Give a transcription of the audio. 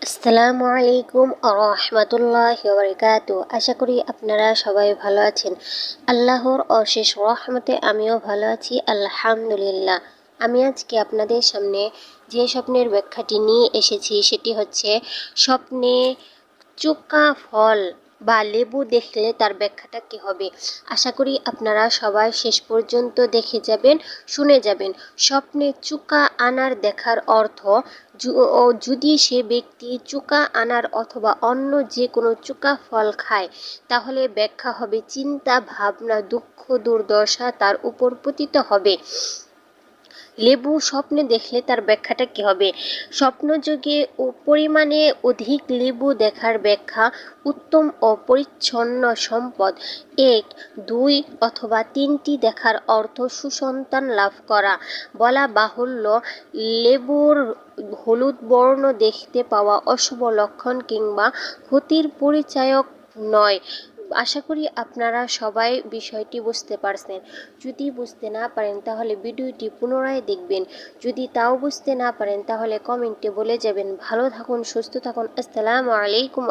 আসসালামু আলাইকুম রাহমাতুল্লাহি ওয়া বারাকাতুহু। আশা করি আপনারা সবাই ভালো আছেন। আল্লাহর অশেষ রহমতে আমিও ভালো আছি, আলহামদুলিল্লাহ। আমি আজকে আপনাদের সামনে যে স্বপ্নের ব্যাখ্যাটি নিয়ে এসেছি সেটি হচ্ছে স্বপ্নে চোকা ফল বা লেবু দেখলে তার ব্যাখ্যাটা কি হবে। আশা করি আপনারা সবাই শেষ পর্যন্ত দেখে যাবেন, শুনে যাবেন। স্বপ্নে চোকা আনার দেখার অর্থ যদি সে ব্যক্তি চোকা আনার অথবা অন্য যে কোনো চোকা ফল খায়, তাহলে ব্যাখ্যা হবে চিন্তা ভাবনা দুঃখ দুর্দশা তার উপর পতিত হবে। লেবু স্বপ্নে দেখলে তার ব্যাখ্যাটা কি হবে। স্বপ্নযোগে ও পরিমাণে অধিক লেবু দেখার ব্যাখ্যা উত্তম ও পরিচ্ছন্ন সম্পদ, এক দুই অথবা তিনটি দেখার অর্থ সুসন্তান লাভ করা। বলা বাহুল্য, লেবুর হলুদ বর্ণ দেখতে পাওয়া অশুভ লক্ষণ কিংবা ক্ষতির পরিচায়ক নয়। আশা করি আপনারা সবাই বিষয়টি বুঝতে পারছেন। যদি বুঝতে না পারেন তাহলে ভিডিওটি পুনরায় দেখবেন। যদি তাও বুঝতে না পারেন তাহলে কমেন্টে বলে যাবেন। ভালো থাকুন, সুস্থ থাকুন। আসসালামু আলাইকুম।